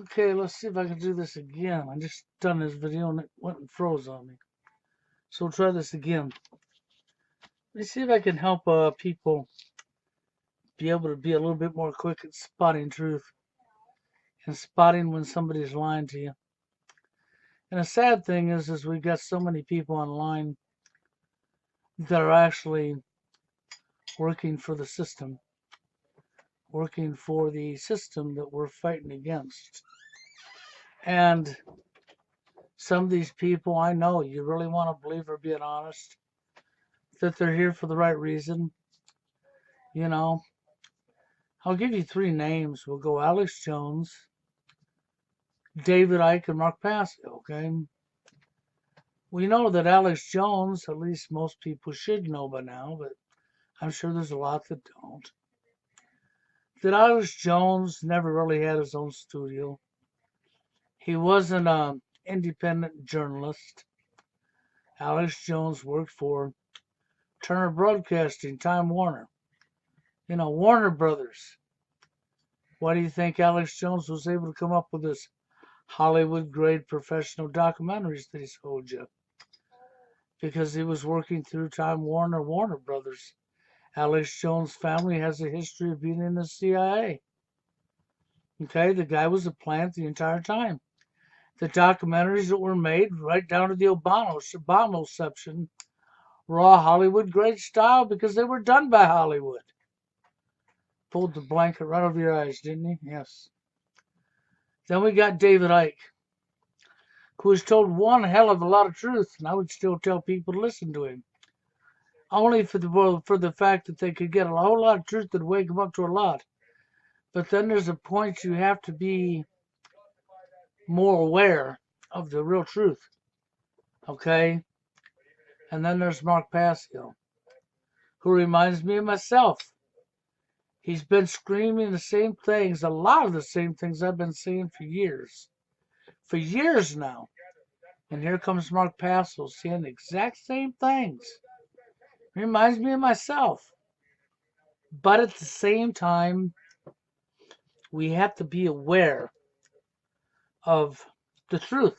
Okay, let's see if I can do this again. I just done this video and it went and froze on me. So we'll try this again. Let me see if I can help people be able to be a little bit more quick at spotting truth and spotting when somebody's lying to you. And the sad thing is we've got so many people online that are actually working for the system, working for the system that we're fighting against. And some of these people, I know you really want to believe are being honest, that they're here for the right reason. You know, I'll give you three names. We'll go Alex Jones, David Icke, and Mark Passio, okay? We know that Alex Jones, at least most people should know by now, but I'm sure there's a lot that don't. That Alex Jones never really had his own studio. He wasn't an independent journalist. Alex Jones worked for Turner Broadcasting, Time Warner. Warner Brothers. Why do you think Alex Jones was able to come up with this Hollywood grade professional documentaries that he's told you? Because he was working through Time Warner, Warner Brothers. Alex Jones' family has a history of being in the CIA. Okay, the guy was a plant the entire time. The documentaries that were made, right down to the Obamaception, were all Hollywood grade style because they were done by Hollywood. Pulled the blanket right over your eyes, didn't he? Yes. Then we got David Icke, who has told one hell of a lot of truth, and I would still tell people to listen to him. Only for the fact that they could get a whole lot of truth that would wake them up to a lot. But then there's a point you have to be more aware of the real truth. Okay? And then there's Mark Passio, who reminds me of myself. He's been screaming the same things, a lot of the same things I've been saying for years. For years now. And here comes Mark Passio saying the exact same things. Reminds me of myself. But at the same time, we have to be aware of the truth.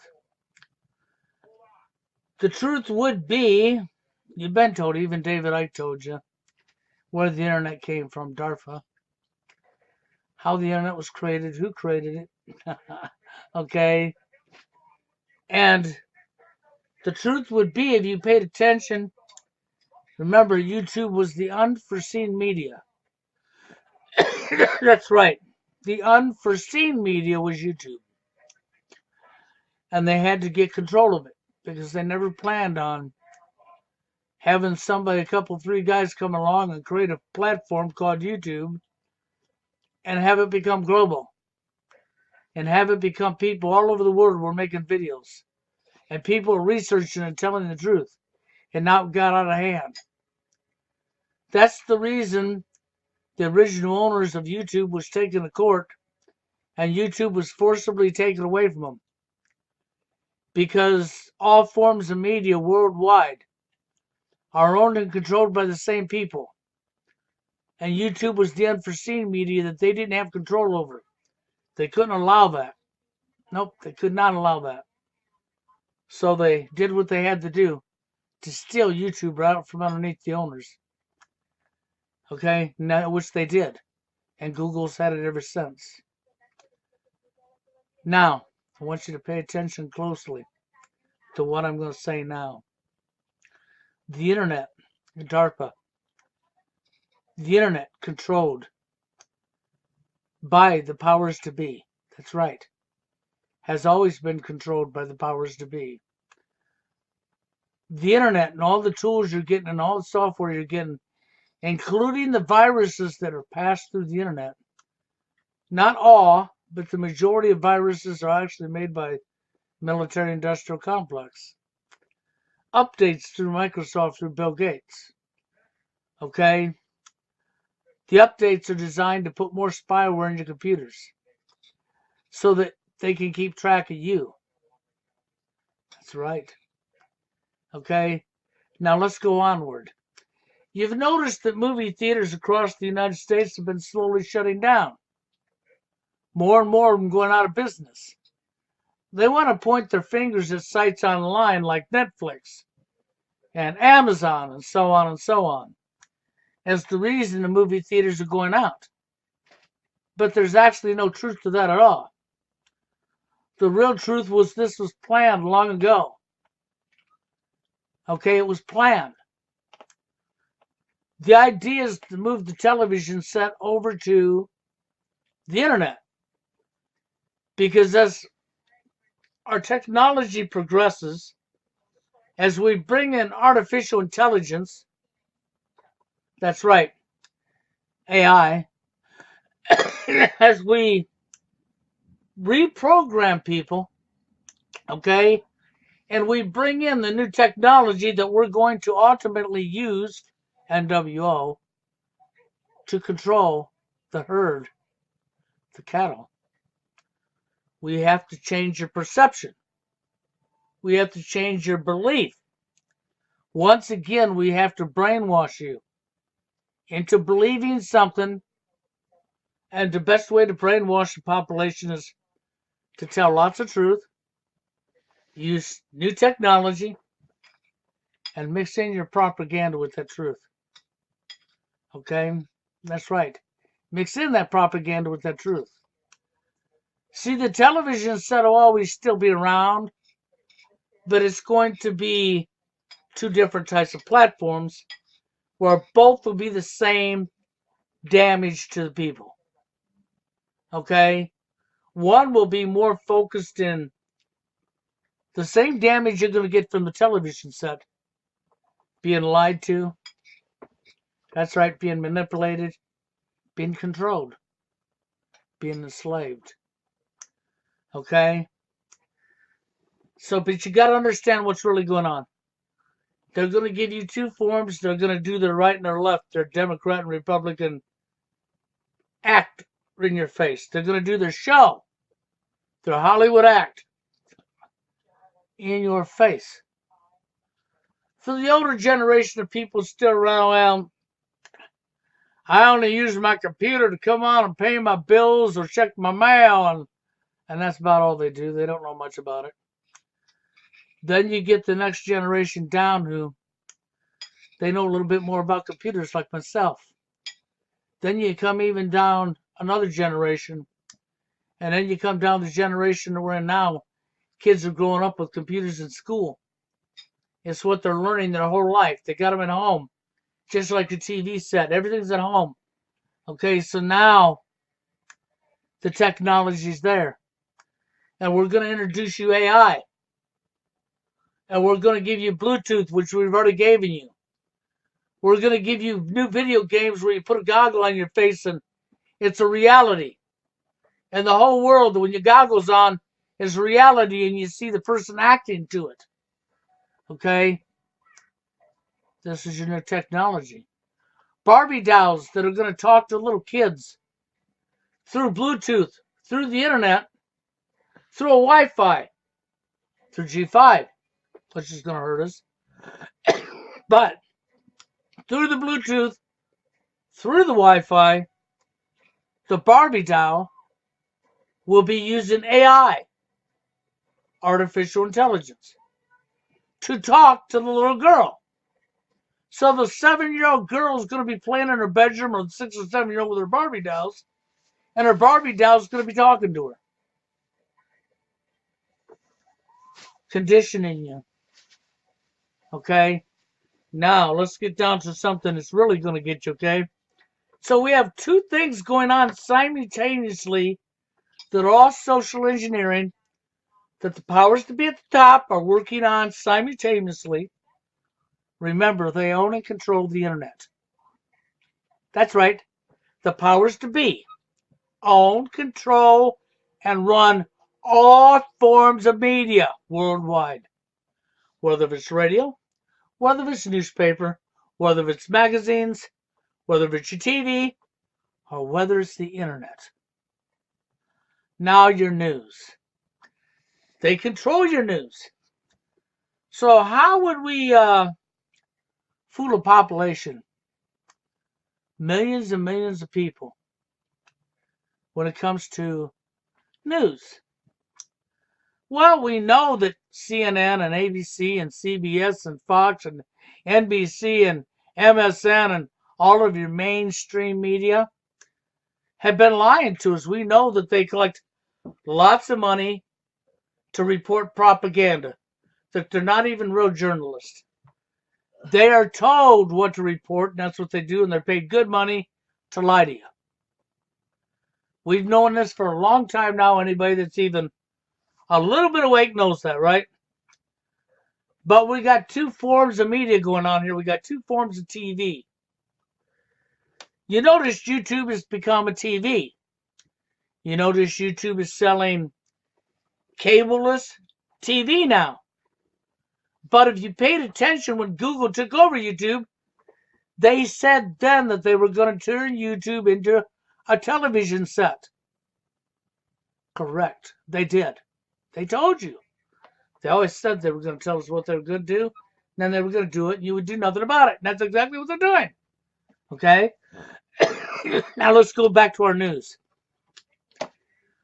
The truth would be, you've been told, even David Icke told you, where the internet came from, DARPA. How the internet was created, who created it. Okay? And the truth would be, if you paid attention, remember, YouTube was the unforeseen media. That's right. The unforeseen media was YouTube. And they had to get control of it because they never planned on having somebody, a couple, three guys come along and create a platform called YouTube and have it become global and have it become people all over the world were making videos and people are researching and telling the truth, and now it got out of hand. That's the reason the original owners of YouTube was taken to court and YouTube was forcibly taken away from them, because all forms of media worldwide are owned and controlled by the same people. And YouTube was the unforeseen media that they didn't have control over. They couldn't allow that. Nope, they could not allow that. So they did what they had to do to steal YouTube out from underneath the owners. Okay, now, which they did. And Google's had it ever since. Now, I want you to pay attention closely to what I'm going to say now. The internet, DARPA, the internet controlled by the powers to be. That's right. Has always been controlled by the powers to be. The internet and all the tools you're getting and all the software you're getting, including the viruses that are passed through the internet. Not all, but the majority of viruses are actually made by military industrial complex. Updates through Microsoft, through Bill Gates. Okay? The updates are designed to put more spyware in your computers so that they can keep track of you. That's right. Okay? Now let's go onward. You've noticed that movie theaters across the United States have been slowly shutting down. More and more of them going out of business. They want to point their fingers at sites online like Netflix and Amazon and so on and so on as the reason the movie theaters are going out. But there's actually no truth to that at all. The real truth was this was planned long ago. Okay, it was planned. The idea is to move the television set over to the internet. Because as our technology progresses, as we bring in artificial intelligence, that's right, AI, as we reprogram people, okay, and we bring in the new technology that we're going to ultimately use, NWO, to control the herd, the cattle. We have to change your perception. We have to change your belief. Once again, we have to brainwash you into believing something. And the best way to brainwash the population is to tell lots of truth, use new technology, and mix in your propaganda with that truth. Okay? That's right. Mix in that propaganda with that truth. See, the television set will always still be around, but it's going to be two different types of platforms where both will be the same damage to the people. Okay? One will be more focused in the same damage you're going to get from the television set. Being lied to. That's right, being manipulated. Being controlled. Being enslaved. Okay? So, but you got to understand what's really going on. They're going to give you two forms. They're going to do their right and their left. Their Democrat and Republican act in your face. They're going to do their show. Their Hollywood act in your face. For the older generation of people still around, well, I only use my computer to come on and pay my bills or check my mail, and that's about all they do. They don't know much about it. Then you get the next generation down who they know a little bit more about computers, like myself. Then you come even down another generation, and then you come down the generation that we're in now. Kids are growing up with computers in school. It's what they're learning their whole life. They got them at home, just like the TV set. Everything's at home. Okay, so now the technology's there. And we're going to introduce you AI. And we're going to give you Bluetooth, which we've already given you. We're going to give you new video games where you put a goggle on your face and it's a reality. And the whole world, when your goggles on, is reality and you see the person acting to it. Okay? This is your new technology. Barbie dolls that are going to talk to little kids through Bluetooth, through the internet, through a Wi-Fi, through G5, which is going to hurt us. But through the Bluetooth, through the Wi-Fi, the Barbie doll will be using AI, artificial intelligence, to talk to the little girl. So the 7-year-old girl is going to be playing in her bedroom, or the 6 or 7-year-old with her Barbie dolls, and her Barbie doll is going to be talking to her. Conditioning you. Okay? Now, let's get down to something that's really going to get you, okay? So we have two things going on simultaneously that are all social engineering that the powers to be at the top are working on simultaneously. Remember, they own and control the internet. That's right. The powers to be own, control, and run all forms of media worldwide. Whether it's radio, whether it's newspaper, whether it's magazines, whether it's your TV, or whether it's the internet. Now your news. They control your news. So how would we fool a population? Millions and millions of people when it comes to news. Well, we know that CNN and ABC and CBS and Fox and NBC and MSN and all of your mainstream media have been lying to us. We know that they collect lots of money to report propaganda, that they're not even real journalists. They are told what to report, and that's what they do, and they're paid good money to lie to you. We've known this for a long time now. Anybody that's even a little bit awake knows that, right? But we got two forms of media going on here. We got two forms of TV. You notice YouTube has become a TV. You notice YouTube is selling cableless TV now. But if you paid attention when Google took over YouTube, they said then that they were going to turn YouTube into a television set. Correct. They did. They told you. They always said they were going to tell us what they were going to do, and then they were going to do it, and you would do nothing about it. And that's exactly what they're doing. Okay? Now let's go back to our news.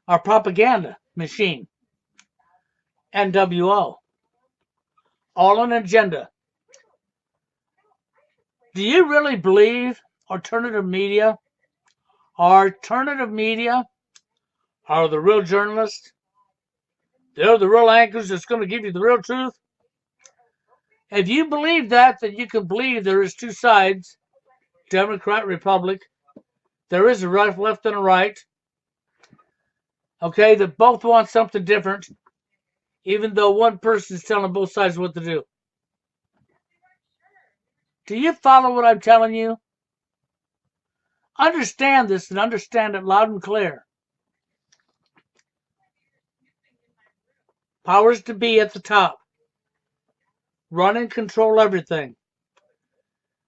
Our propaganda machine. NWO. All an agenda. Do you really believe alternative media are the real journalists? They're the real anchors that's going to give you the real truth? If you believe that, then you can believe there is two sides, Democrat, Republic. There is a left and a right. Okay, that both want something different, even though one person is telling both sides what to do. Do you follow what I'm telling you? Understand this and understand it loud and clear. Powers to be at the top. Run and control everything.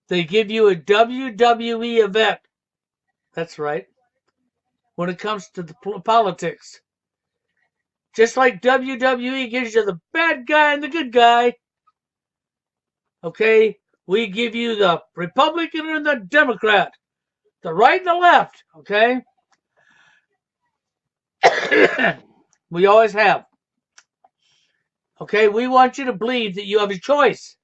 They give you a WWE event. That's right. When it comes to the politics. Just like WWE gives you the bad guy and the good guy. Okay? We give you the Republican and the Democrat. The right and the left. Okay? We always have. Okay? We want you to believe that you have a choice.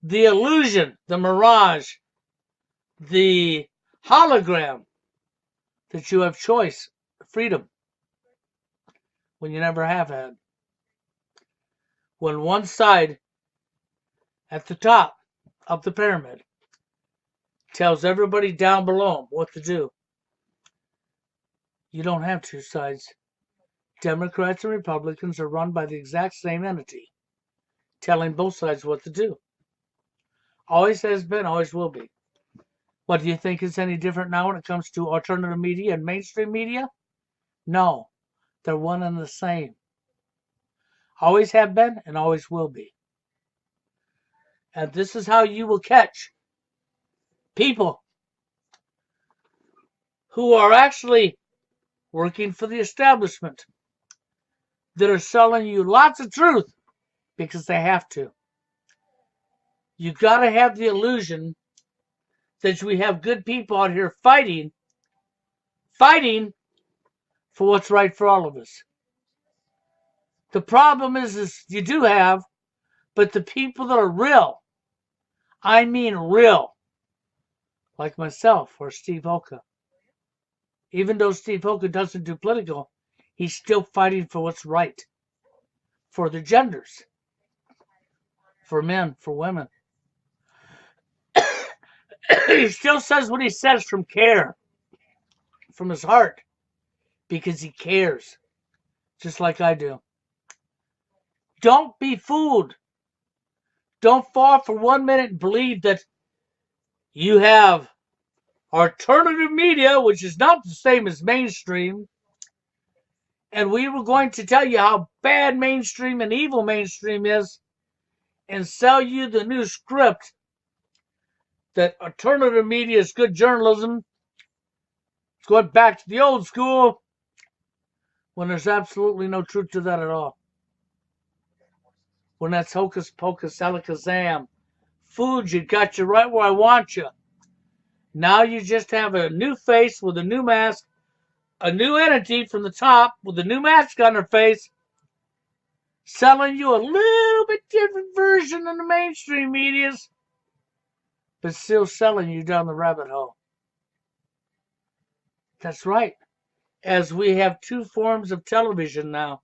The illusion, the mirage, the hologram that you have choice, freedom, when you never have had. When one side at the top of the pyramid tells everybody down below what to do. You don't have two sides. Democrats and Republicans are run by the exact same entity, telling both sides what to do. Always has been, always will be. What, do you think it's any different now when it comes to alternative media and mainstream media? No, they're one and the same. Always have been and always will be. And this is how you will catch people who are actually working for the establishment, that are selling you lots of truth because they have to. You got to have the illusion that we have good people out here fighting for what's right for all of us. The problem is you do have, but the people that are real, I mean real, like myself or Steve Oka. Even though Steve Oka doesn't do political, he's still fighting for what's right. For the genders. For men, for women. He still says what he says from care. From his heart. Because he cares. Just like I do. Don't be fooled. Don't fall for 1 minute and believe that you have alternative media, which is not the same as mainstream. And we were going to tell you how bad mainstream and evil mainstream is and sell you the new script that alternative media is good journalism. It's going back to the old school when there's absolutely no truth to that at all. When that's hocus pocus alakazam. Food, you got you right where I want you. Now you just have a new face with a new mask a new entity from the top with a new mask on their face, selling you a little bit different version than the mainstream medias, but still selling you down the rabbit hole. That's right. As we have two forms of television now,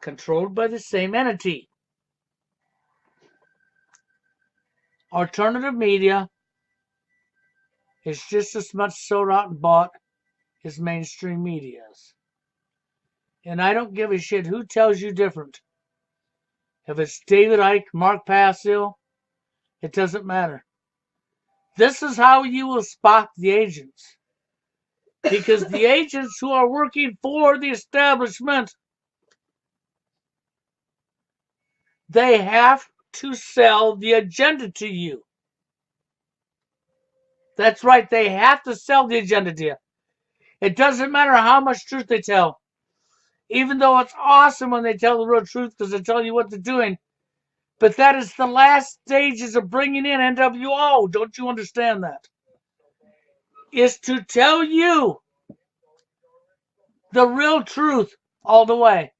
controlled by the same entity. Alternative media is just as much sold out and bought as mainstream media is. And I don't give a shit who tells you different. If it's David Icke, Mark Passio, it doesn't matter. This is how you will spot the agents. Because the agents who are working for the establishment, they have to sell the agenda to you. That's right, they have to sell the agenda to you. It doesn't matter how much truth they tell. Even though it's awesome when they tell the real truth because they're telling you what they're doing. But that is the last stages of bringing in NWO. Don't you understand that? Is to tell you the real truth all the way.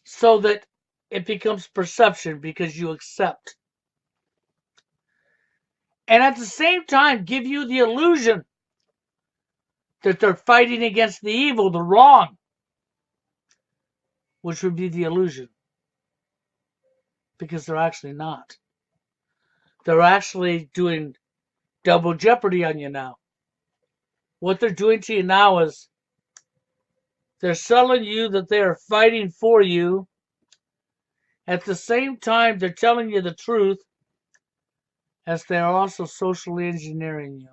So that it becomes perception because you accept. And at the same time, give you the illusion that they're fighting against the evil, the wrong, which would be the illusion. Because they're actually not. They're actually doing double jeopardy on you now. What they're doing to you now is they're selling you that they are fighting for you. At the same time, they're telling you the truth as they are also socially engineering you.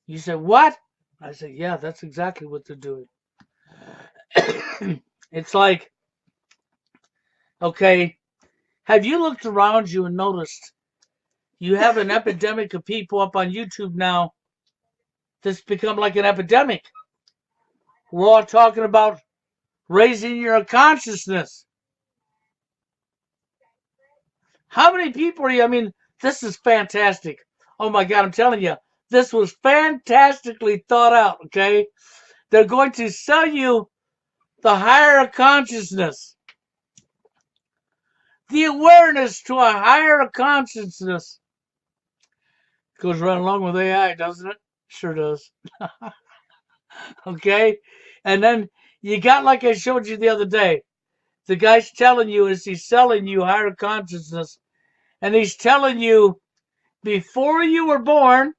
You say, what? I say, yeah, that's exactly what they're doing. It's like, okay, have you looked around you and noticed you have an epidemic of people up on YouTube now that's become like an epidemic? We're all talking about raising your consciousness. How many people are you? I mean, this is fantastic. Oh my God, I'm telling you, this was fantastically thought out, okay? They're going to sell you the higher consciousness. The awareness to a higher consciousness. Goes right along with AI, doesn't it? Sure does. Okay? And then you got, like I showed you the other day, the guy's telling you is he's selling you higher consciousness. And he's telling you before you were born,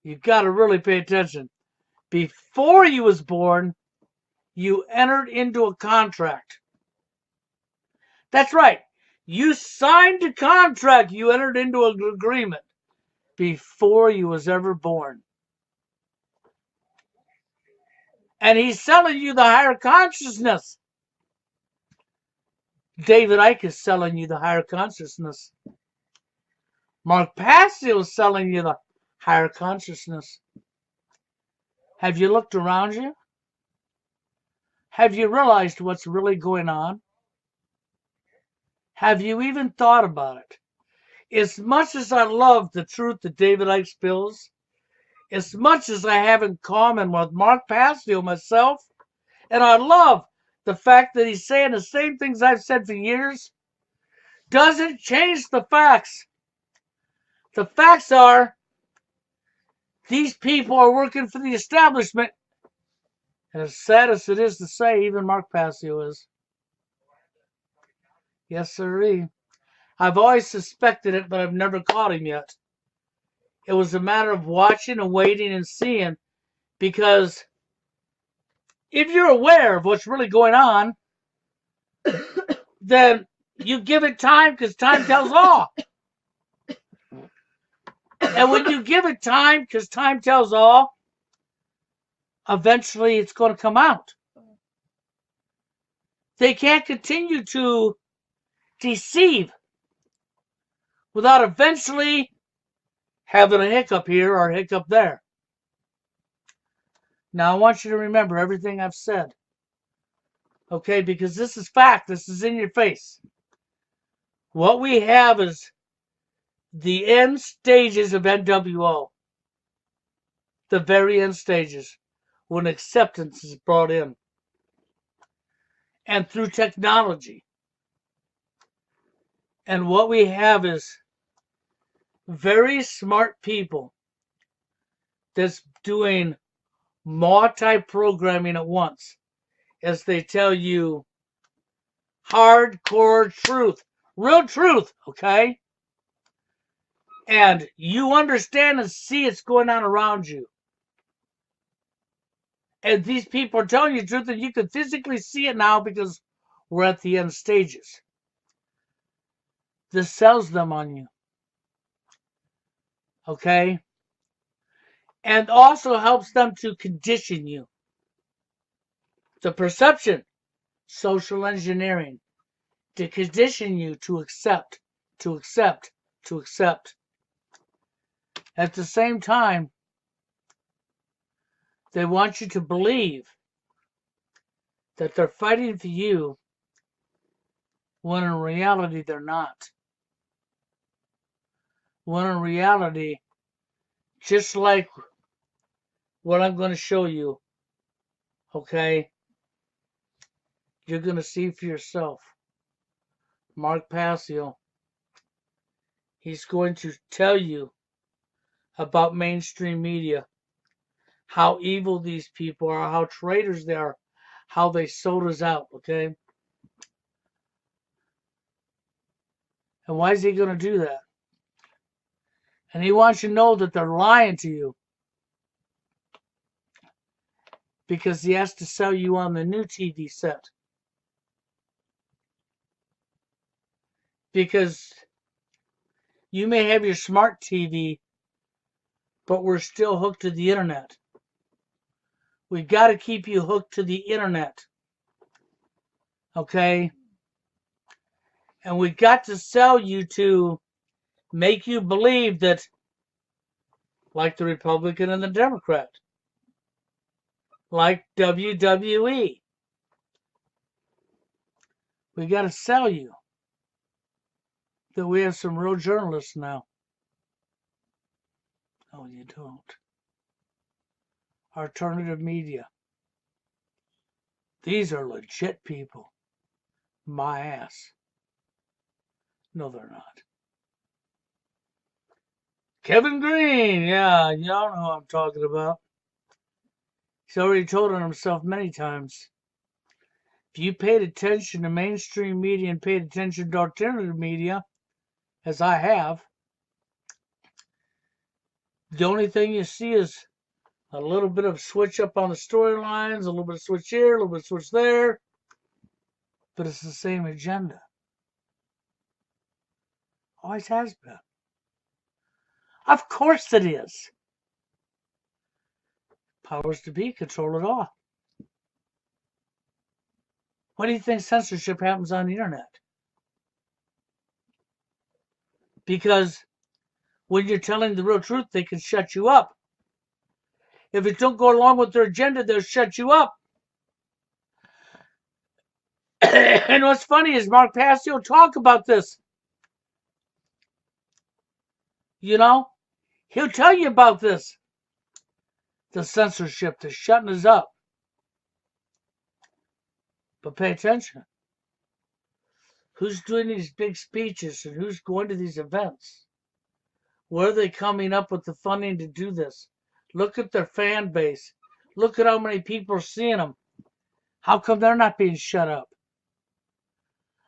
you've got to really pay attention. Before you was born, you entered into a contract. That's right. You signed a contract. You entered into an agreement before you was ever born. And he's selling you the higher consciousness. David Icke is selling you the higher consciousness. Mark Passio is selling you the higher consciousness. Have you looked around you? Have you realized what's really going on? Have you even thought about it? As much as I love the truth that David Icke spills, as much as I have in common with Mark Passio myself, and I love the fact that he's saying the same things I've said for years, doesn't change the facts. The facts are these people are working for the establishment. And as sad as it is to say, even Mark Passio is. Yes, sirree. I've always suspected it, but I've never caught him yet. It was a matter of watching and waiting and seeing, because if you're aware of what's really going on, then you give it time because time tells all. And when you give it time because time tells all, eventually it's going to come out. They can't continue to deceive without eventually having a hiccup here or a hiccup there. Now I want you to remember everything I've said. Okay, because this is fact. This is in your face. What we have is the end stages of NWO. the very end stages when acceptance is brought in. And through technology. And what we have is very smart people that's doing multi-programming at once as they tell you hardcore truth, real truth, okay? And you understand and see what's going on around you. And these people are telling you the truth, and you can physically see it now because we're at the end stages. This sells them on you. Okay? And also helps them to condition you. The perception, social engineering, to condition you to accept, to accept, to accept. At the same time, they want you to believe that they're fighting for you when in reality they're not. When in reality, just like what I'm going to show you, okay, you're going to see for yourself. Mark Passio, he's going to tell you about mainstream media, how evil these people are, how traitors they are, how they sold us out, okay? And why is he going to do that? And he wants you to know that they're lying to you because he has to sell you on the new TV set. Because you may have your smart TV, but we're still hooked to the internet. We got to keep you hooked to the internet. Okay? And we got to sell you to make you believe that, like the Republican and the Democrat, like WWE, we got to sell you that we have some real journalists now. No, you don't. Alternative media. These are legit people. My ass. No, they're not. Kevin Green, yeah, y'all know who I'm talking about. He's already told on himself many times. If you paid attention to mainstream media and paid attention to alternative media, as I have, the only thing you see is a little bit of switch up on the storylines, a little bit of switch here, a little bit of switch there, but it's the same agenda. Always has been. Of course it is. Powers to be control it all. Why do you think censorship happens on the internet? Because when you're telling the real truth, they can shut you up. If it don't go along with their agenda, they'll shut you up. And what's funny is Mark Passio talk about this. You know, he'll tell you about this. The censorship, the shutting us up. But pay attention. Who's doing these big speeches and who's going to these events? Where are they coming up with the funding to do this? Look at their fan base. Look at how many people are seeing them. How come they're not being shut up?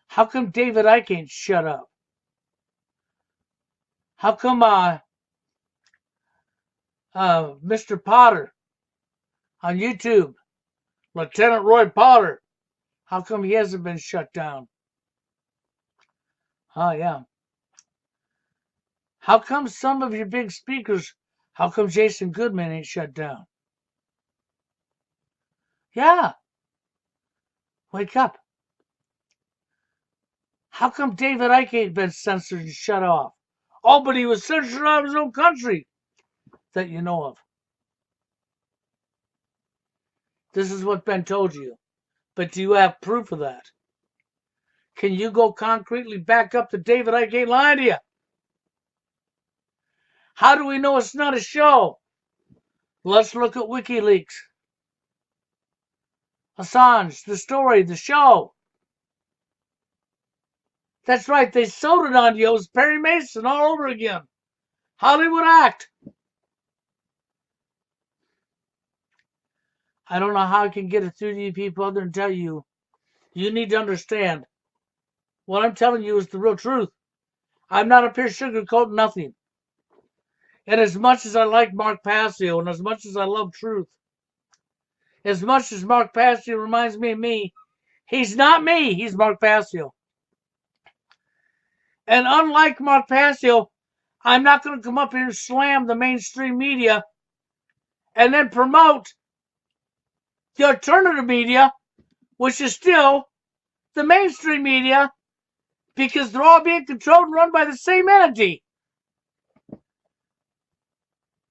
How come David Icke ain't shut up? How come Mr. Potter on YouTube, Lieutenant Roy Potter, how come he hasn't been shut down? Oh, yeah. How come some of your big speakers, how come Jason Goodman ain't shut down? Yeah. Wake up. How come David Icke ain't been censored and shut off? Oh, but he was censored out of his own country that you know of. This is what Ben told you. But do you have proof of that? Can you go concretely back up that David Icke ain't lying to you? How do we know it's not a show? Let's look at WikiLeaks. Assange, the story, the show. That's right, they sold it on you. It was Perry Mason all over again. Hollywood act. I don't know how I can get it through to you people other than tell you, you need to understand. What I'm telling you is the real truth. I'm not up here sugarcoating nothing. And as much as I like Mark Passio, and as much as I love truth, as much as Mark Passio reminds me of me, he's not me, he's Mark Passio. And unlike Mark Passio, I'm not going to come up here and slam the mainstream media and then promote the alternative media, which is still the mainstream media, because they're all being controlled and run by the same entity.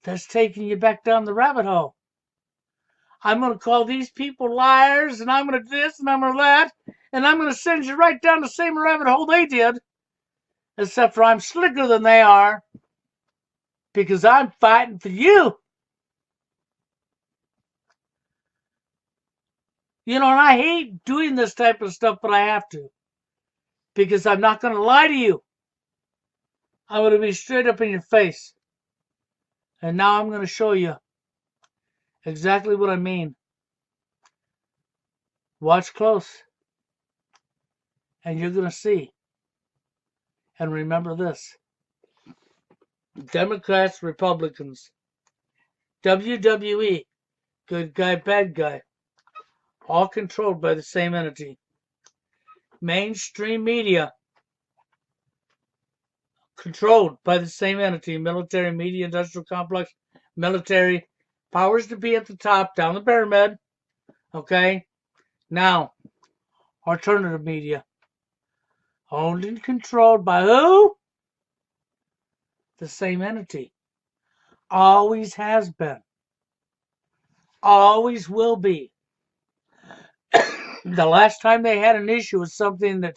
That's taking you back down the rabbit hole. I'm going to call these people liars, and I'm going to do this, and I'm going to that, and I'm going to send you right down the same rabbit hole they did, except for I'm slicker than they are, because I'm fighting for you. You know, and I hate doing this type of stuff, but I have to, because I'm not going to lie to you. I'm going to be straight up in your face. And now I'm going to show you exactly what I mean. Watch close. And you're going to see. And remember this. Democrats, Republicans, WWE, good guy, bad guy, all controlled by the same entity. Mainstream media, controlled by the same entity. Military, media, industrial complex, military, powers to be at the top, down the pyramid. Okay? Now, alternative media. Owned and controlled by who? The same entity. Always has been. Always will be. The last time they had an issue with something that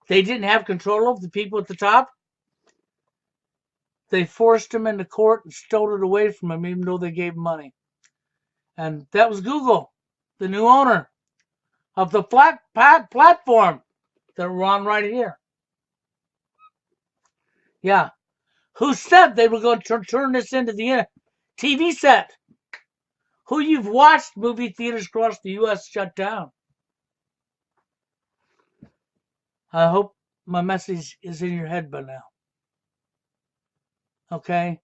they didn't have control of, the people at the top, they forced them into court and stole it away from them, even though they gave them money. And that was Google, the new owner of the platform that we're on right here. Yeah. Who said they were going to turn this into the TV set? Who you've watched movie theaters across the U.S. shut down. I hope my message is in your head by now. Okay?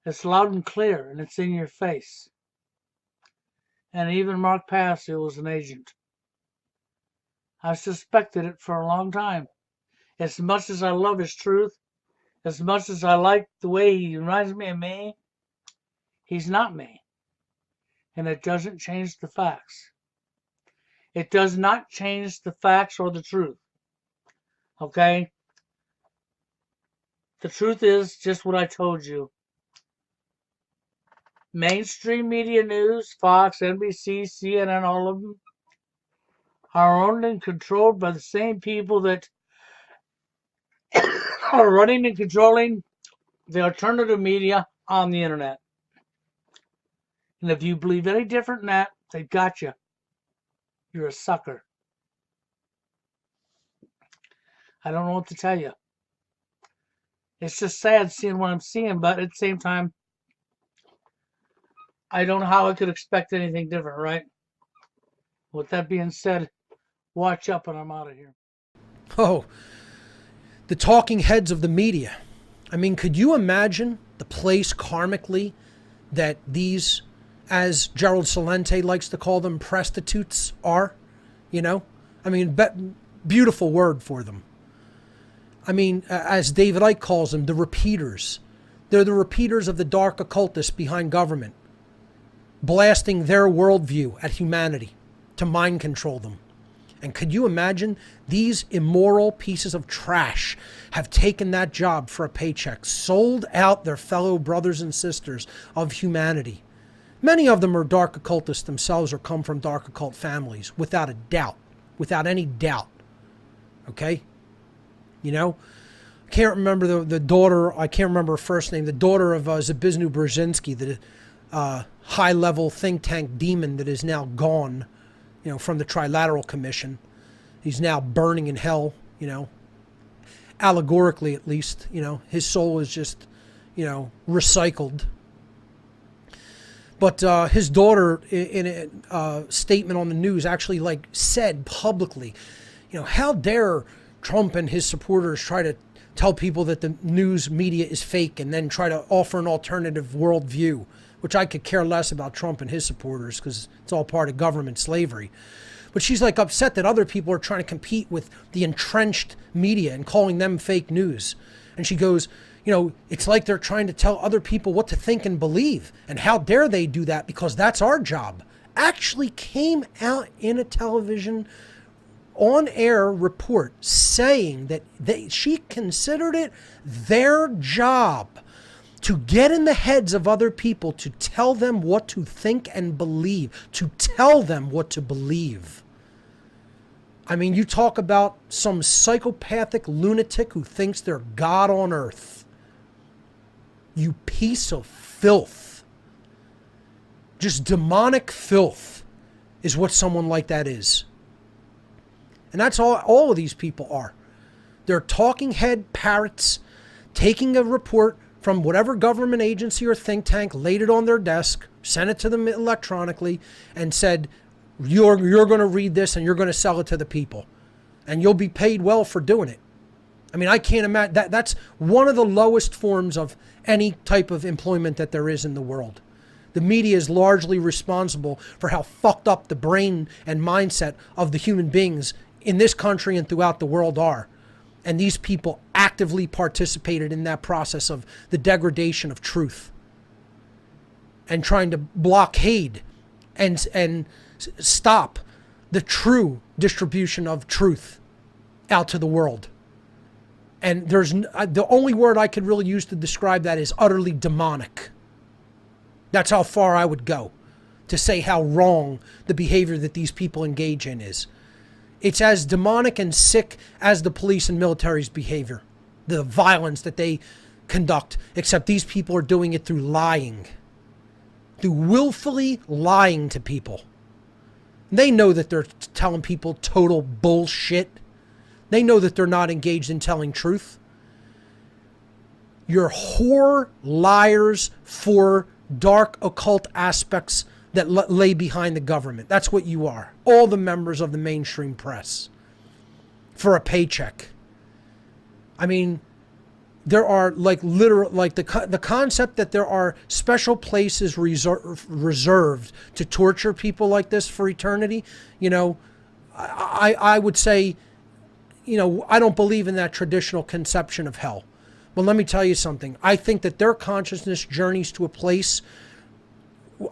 It's loud and clear, and it's in your face. And even Mark Passio was an agent. I suspected it for a long time. As much as I love his truth, as much as I like the way he reminds me of me, he's not me. And it doesn't change the facts. It does not change the facts or the truth. Okay? The truth is just what I told you. Mainstream media news, Fox, NBC, CNN, all of them, are owned and controlled by the same people that are running and controlling the alternative media on the internet. And if you believe any different than that, they've got you. You're a sucker. I don't know what to tell you. It's just sad seeing what I'm seeing, but at the same time, I don't know how I could expect anything different, right? With that being said, watch up and I'm out of here. Oh, the talking heads of the media. I mean, could you imagine the place karmically that these, as Gerald Celente likes to call them, prostitutes are? You know? I mean, beautiful word for them. I mean, as David Icke calls them, the repeaters. They're the repeaters of the dark occultists behind government, blasting their worldview at humanity to mind control them. And could you imagine these immoral pieces of trash have taken that job for a paycheck, sold out their fellow brothers and sisters of humanity? Many of them are dark occultists themselves or come from dark occult families, without a doubt, without any doubt. Okay? You know, I can't remember the daughter, I can't remember her first name, the daughter of Zbigniew Brzezinski, high-level think tank demon that is now gone, from the Trilateral Commission. He's now burning in hell, allegorically at least. His soul is just, recycled. But his daughter, in a statement on the news, actually said publicly, how dare Trump and his supporters try to tell people that the news media is fake and then try to offer an alternative worldview, which I could care less about Trump and his supporters because it's all part of government slavery. But she's upset that other people are trying to compete with the entrenched media and calling them fake news. And she goes, it's like they're trying to tell other people what to think and believe. And how dare they do that, because that's our job. Actually came out in a television on-air report saying that she considered it their job to get in the heads of other people, to tell them what to think and believe, to tell them what to believe. I mean, you talk about some psychopathic lunatic who thinks they're God on earth. You piece of filth. Just demonic filth is what someone like that is. And that's all of these people are. They're talking head parrots, taking a report from whatever government agency or think tank, laid it on their desk, sent it to them electronically, and said, you're going to read this and you're going to sell it to the people. And you'll be paid well for doing it. I mean, I can't imagine that's one of the lowest forms of any type of employment that there is in the world. The media is largely responsible for how fucked up the brain and mindset of the human beings in this country and throughout the world are. And these people actively participated in that process of the degradation of truth and trying to blockade and stop the true distribution of truth out to the world. And there's the only word I could really use to describe that is utterly demonic. That's how far I would go to say how wrong the behavior that these people engage in is. It's as demonic and sick as the police and military's behavior, the violence that they conduct, except these people are doing it through lying, through willfully lying to people. They know that they're telling people total bullshit. They know that they're not engaged in telling truth. You're whore liars for dark occult aspects that lay behind the government. That's what you are. All the members of the mainstream press. For a paycheck. I mean, there are the concept that there are special places reserved to torture people like this for eternity. I would say, I don't believe in that traditional conception of hell. But let me tell you something. I think that their consciousness journeys to a place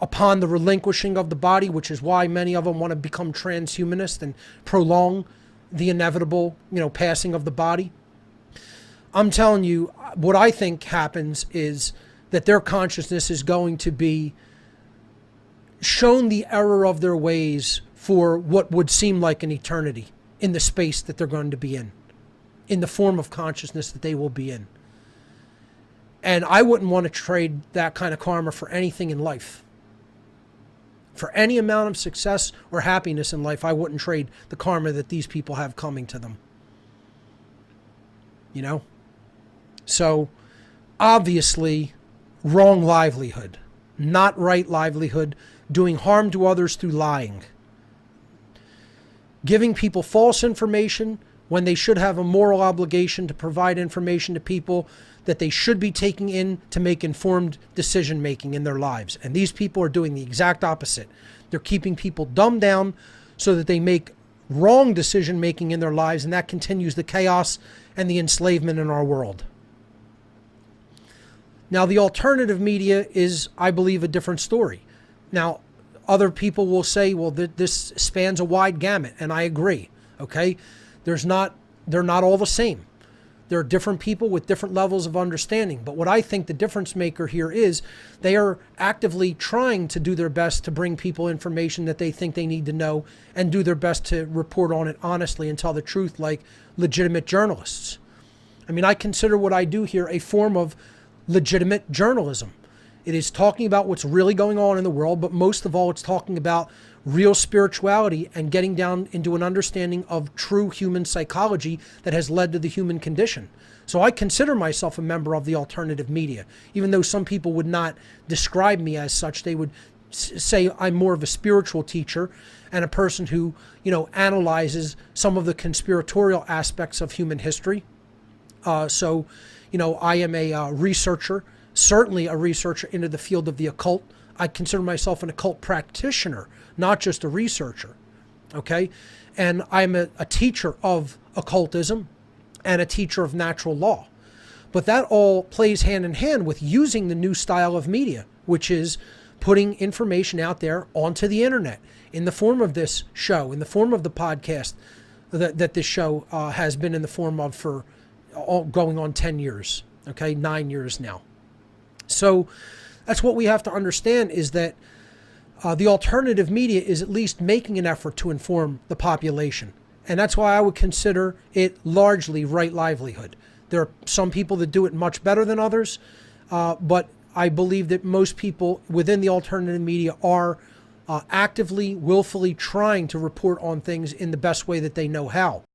upon the relinquishing of the body, which is why many of them want to become transhumanist and prolong the inevitable, passing of the body. I'm telling you, what I think happens is that their consciousness is going to be shown the error of their ways for what would seem like an eternity in the space that they're going to be in the form of consciousness that they will be in. And I wouldn't want to trade that kind of karma for anything in life. For any amount of success or happiness in life, I wouldn't trade the karma that these people have coming to them. So, obviously, wrong livelihood, not right livelihood, doing harm to others through lying. Giving people false information when they should have a moral obligation to provide information to people that they should be taking in to make informed decision making in their lives. And these people are doing the exact opposite. They're keeping people dumbed down so that they make wrong decision making in their lives, and that continues the chaos and the enslavement in our world. Now, the alternative media is, I believe, a different story. Now, other people will say, well, this spans a wide gamut, and I agree, okay? They're not all the same. There are different people with different levels of understanding. But what I think the difference maker here is they are actively trying to do their best to bring people information that they think they need to know and do their best to report on it honestly and tell the truth like legitimate journalists. I mean, I consider what I do here a form of legitimate journalism. It is talking about what's really going on in the world, but most of all, it's talking about real spirituality and getting down into an understanding of true human psychology that has led to the human condition. So I consider myself a member of the alternative media, even though some people would not describe me as such. They would say I'm more of a spiritual teacher and a person who, analyzes some of the conspiratorial aspects of human history. So I am a researcher, certainly a researcher into the field of the occult. I consider myself an occult practitioner, not just a researcher. Okay? And I'm a teacher of occultism and a teacher of natural law. But that all plays hand in hand with using the new style of media, which is putting information out there onto the internet in the form of this show, in the form of the podcast that this show has been in the form of for going on 10 years, okay, 9 years now. So that's what we have to understand, is that the alternative media is at least making an effort to inform the population. And that's why I would consider it largely right livelihood. There are some people that do it much better than others, but I believe that most people within the alternative media are actively, willfully trying to report on things in the best way that they know how.